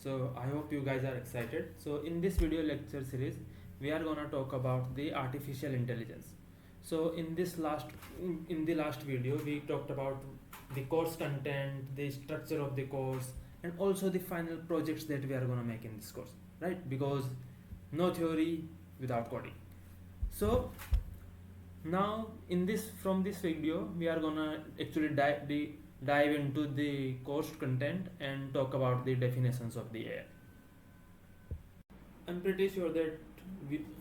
So I hope you guys are excited. So in this video lecture series, we are gonna talk about the artificial intelligence. So in the last video, we talked about the course content, the structure of the course, and also the final projects that we are gonna make in this course, right? Because no theory without coding. So now in this video, we are gonna actually dive into the course content and talk about the definitions of the AI. I'm pretty sure that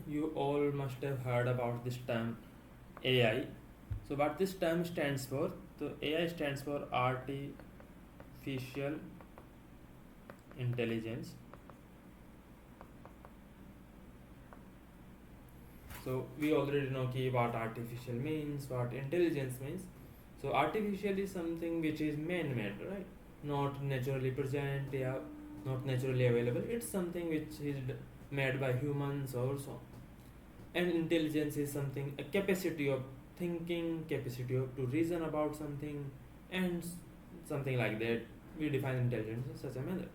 you all must have heard about this term AI. So what this term stands for? So AI stands for artificial intelligence. So we already know what artificial means, what intelligence means. So artificial is something which is man-made, right? Not naturally present, yeah, not naturally available. It's something which is made by humans or so. And intelligence is something, a capacity of thinking, capacity of to reason about something, and something like that. We define intelligence in such a manner.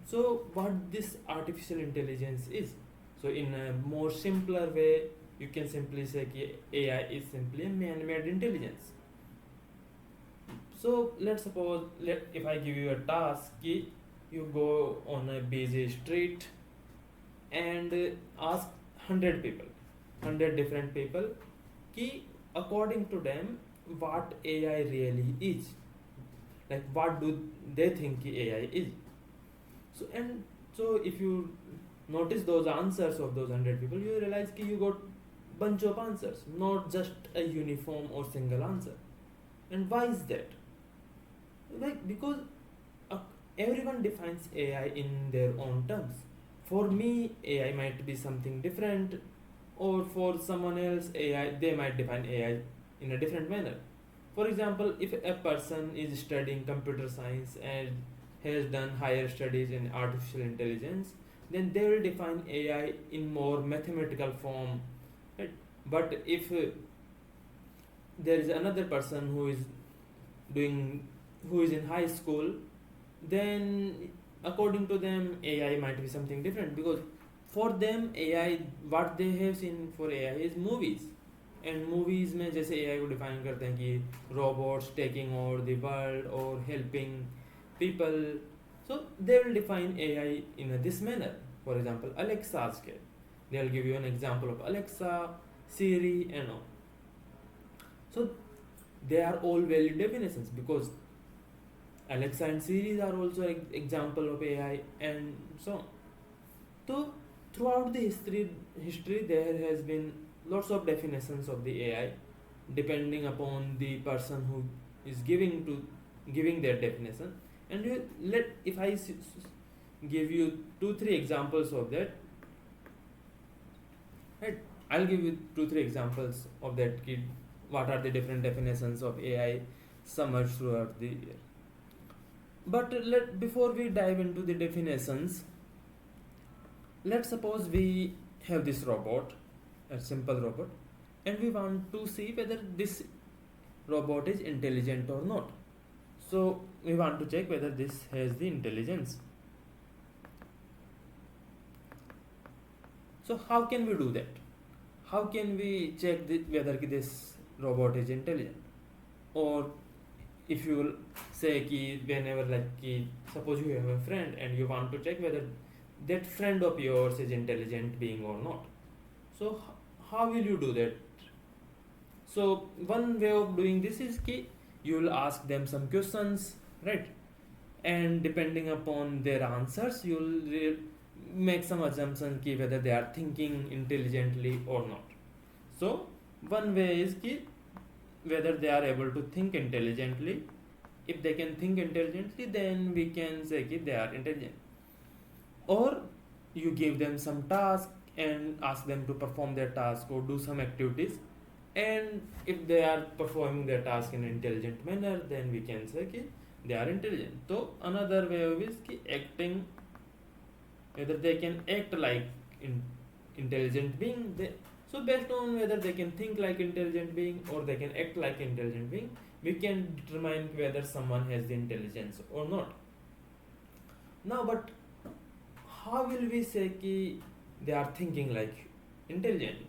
So what this artificial intelligence is? So in a more simpler way, you can simply say that AI is simply a man-made intelligence. So let's suppose if I give you a task, you go on a busy street and ask 100 people, 100 different people, ki according to them what AI really is, like what do they think AI is. So if you notice those answers of those 100 people, you realize ki you got bunch of answers, not just a uniform or single answer. And why is that? Like because everyone defines AI in their own terms. For me, AI might be something different, or for someone else, AI they might define AI in a different manner. For example, if a person is studying computer science and has done higher studies in artificial intelligence, then they will define AI in more mathematical form. Right? But if there is another person who is in high school, then according to them AI might be something different, because for them AI, what they have seen for AI is movies. And movies में जैसे AI को define करते हैं कि robots taking over the world or helping people. So they will define AI in this manner. For example, Alexa's case, they'll give you an example of Alexa, Siri, and all. So they are all valid definitions, because Alexa and Siri are also an example of AI, and so on. So throughout the history there has been lots of definitions of the AI, depending upon the person who is giving their definition. And if I give you 2-3 examples of that, right? I'll give you 2-3 examples of that. What are the different definitions of AI submerged throughout the year? But before we dive into the definitions, let's suppose we have this robot, a simple robot, and we want to see whether this robot is intelligent or not. So we want to check whether this has the intelligence. So how can we do that? How can we check whether this robot is intelligent? Or if you will say कि whenever suppose you have a friend and you want to check whether that friend of yours is intelligent being or not. So how will you do that? So one way of doing this is कि you will ask them some questions, right? And depending upon their answers, you will make some assumption कि whether they are thinking intelligently or not. So one way is कि whether they are able to think intelligently. If they can think intelligently, then we can say that they are intelligent. Or you give them some task and ask them to perform their task or do some activities, and if they are performing their task in an intelligent manner, then we can say that they are intelligent. So another way of is acting, whether they can act like intelligent being. So based on whether they can think like intelligent being or they can act like intelligent being, we can determine whether someone has the intelligence or not. Now, but how will we say कि they are thinking like intelligent?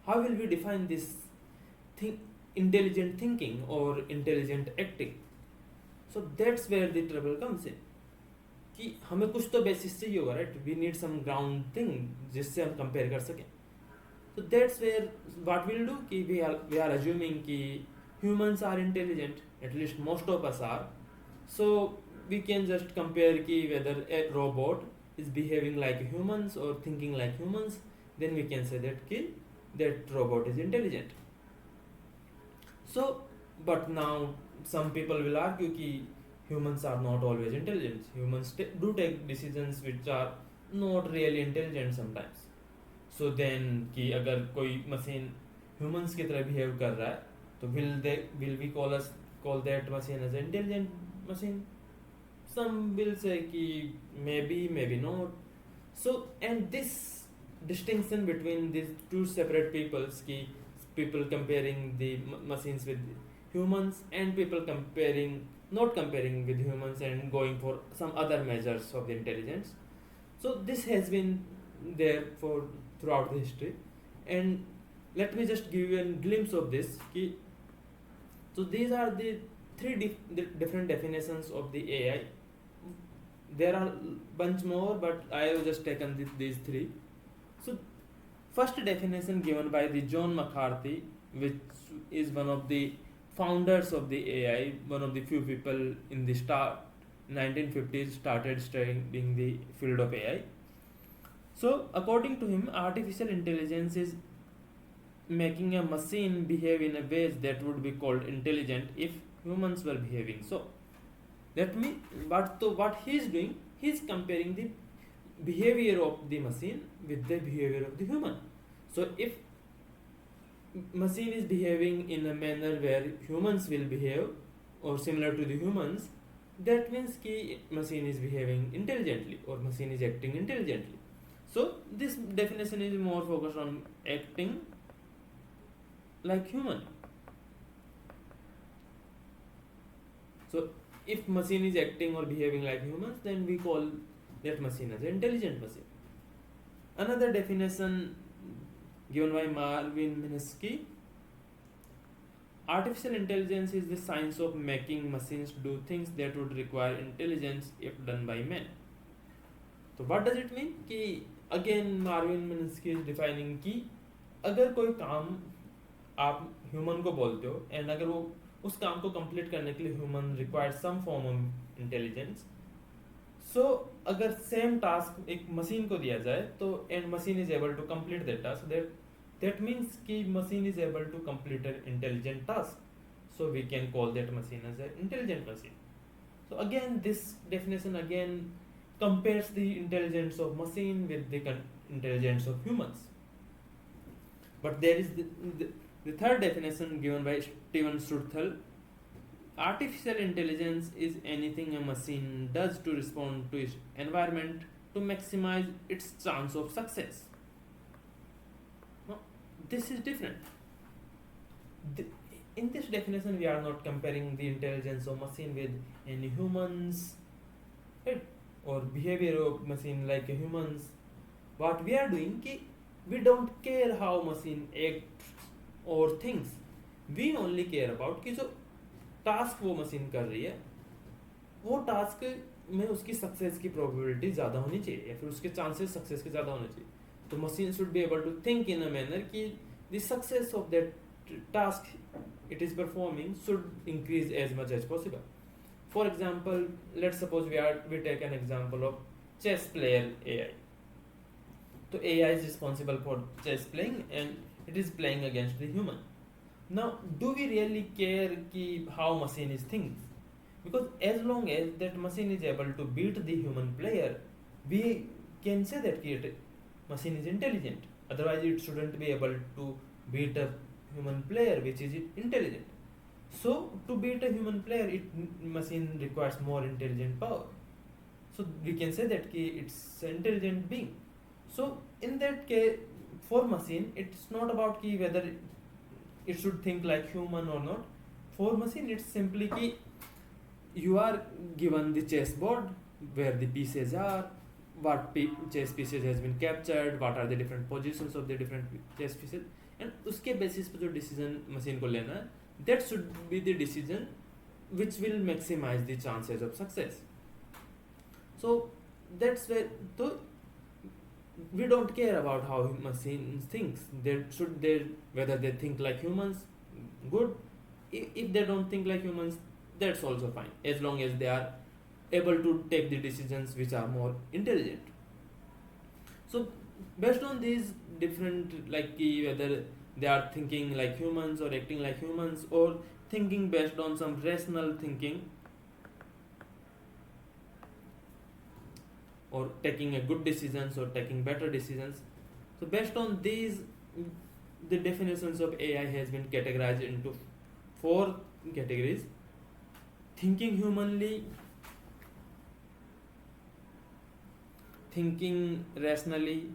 How will we define this intelligent thinking or intelligent acting? So that's where the trouble comes in. कि हमें कुछ तो basis चाहिए होगा, right? We need some ground thing जिससे हम compare कर सकें. So that's where what we'll do कि we are assuming कि humans are intelligent, at least most of us are. So we can just compare कि whether a robot is behaving like humans or thinking like humans, then we can say that कि that robot is intelligent. So but now some people will argue कि humans are not always intelligent. Humans do take decisions which are not really intelligent sometimes. So then कि अगर कोई machine humans की तरह behave कर रहा है, तो will we call that machine as an intelligent machine? Some will say कि maybe not. So and this distinction between these two separate peoples, कि people comparing the machines with humans and people not comparing with humans and going for some other measures of the intelligence. So this has been there for throughout the history, and let me just give you a glimpse of this. So these are the three different definitions of the AI. There are bunch more, but I have just taken these three. So first definition given by the John McCarthy, which is one of the founders of the AI, one of the few people in the 1950s started studying the field of AI. So according to him, artificial intelligence is making a machine behave in a ways that would be called intelligent if humans were behaving. So that means what he is doing, he is comparing the behavior of the machine with the behavior of the human. So if machine is behaving in a manner where humans will behave or similar to the humans, that means कि machine is behaving intelligently or machine is acting intelligently. So this definition is more focused on acting like human. So if machine is acting or behaving like humans, then we call that machine as an intelligent machine. Another definition given by Marvin Minsky: artificial intelligence is the science of making machines do things that would require intelligence if done by men. So what does it mean? कि again Marvin Minsky is defining कि अगर कोई काम आप human को बोलते हो and अगर वो उस काम को कंप्लीट करने के लिए human required some form of intelligence, so अगर सेम टास्क एक मशीन को दिया जाए तो and machine is able to complete that task, that means कि machine is able to complete an intelligent task, so we can call that machine as an intelligent machine. So again this definition again compares the intelligence of machine with the intelligence of humans. But there is the third definition given by Steven Sturthal: artificial intelligence is anything a machine does to respond to its environment to maximize its chance of success. Now, this is different. In this definition, we are not comparing the intelligence of machine with any humans, right? Or behavior of machine like humans. What we are doing, we don't care how machine acts or things. We only care about कि जो task वो machine कर रही है वो task में उसकी success की प्रोबेबिलिटी ज़्यादा होनी चाहिए या फिर उसके चांसेस सक्सेस के ज़्यादा होने चाहिए. तो machine should be able to think in a manner कि the success of that task it is performing should increase as much as possible. For example, let's suppose we take an example of chess player AI. So AI is responsible for chess playing and it is playing against the human. Now, do we really care how machine is thinking? Because as long as that machine is able to beat the human player, we can say that machine is intelligent. Otherwise, it shouldn't be able to beat a human player which is intelligent. So to beat a human player, machine requires more intelligent power. So we can say that it's an intelligent being. So in that case, for machine, it's not about whether it should think like human or not. For machine, it's simply you are given the chessboard where the pieces are, what chess pieces has been captured, what are the different positions of the different chess pieces, and उसके basis पे जो decision machine को लेना है, that should be the decision which will maximize the chances of success. So that's where we don't care about how machines thinks. Whether they think like humans, good. If they don't think like humans, that's also fine, as long as they are able to take the decisions which are more intelligent. So based on these different, like whether they are thinking like humans or acting like humans, or thinking based on some rational thinking, or taking a good decisions or taking better decisions. So based on these, the definitions of AI has been categorized into 4 categories: thinking humanly, thinking rationally,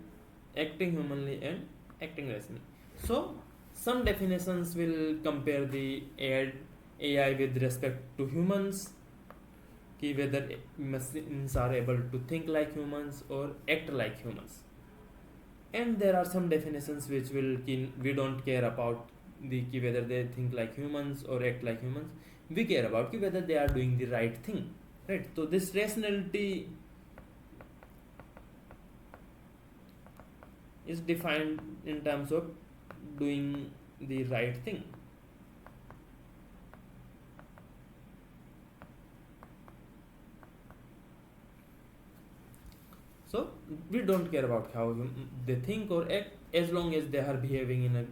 acting humanly, and acting rationally. So some definitions will compare the AI with respect to humans, whether machines are able to think like humans or act like humans. And there are some definitions which we don't care about whether they think like humans or act like humans. We care about whether they are doing the right thing, right? So this rationality is defined in terms of doing the right thing. So we don't care about how they think or act, as long as they are behaving in a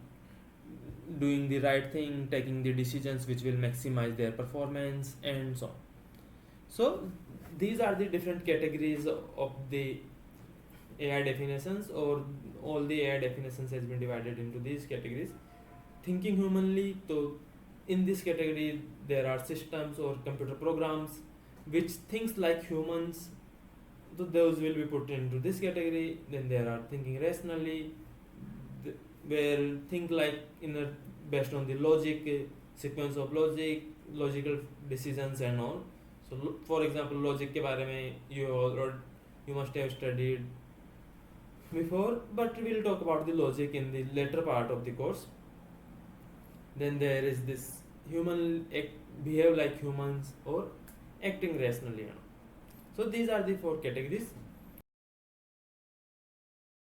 doing the right thing, taking the decisions which will maximize their performance, and so on. So these are the different categories of the AI definitions, or all the AI definitions has been divided into these categories. Thinking humanly, so in this category there are systems or computer programs which thinks like humans, so those will be put into this category. Then there are thinking rationally, where think like based on the logic, sequence of logical decisions and all. So for example, logic के बारे में you must have studied before, but we will talk about the logic in the later part of the course. Then there is this behave like humans or acting rationally. So these are the 4 categories.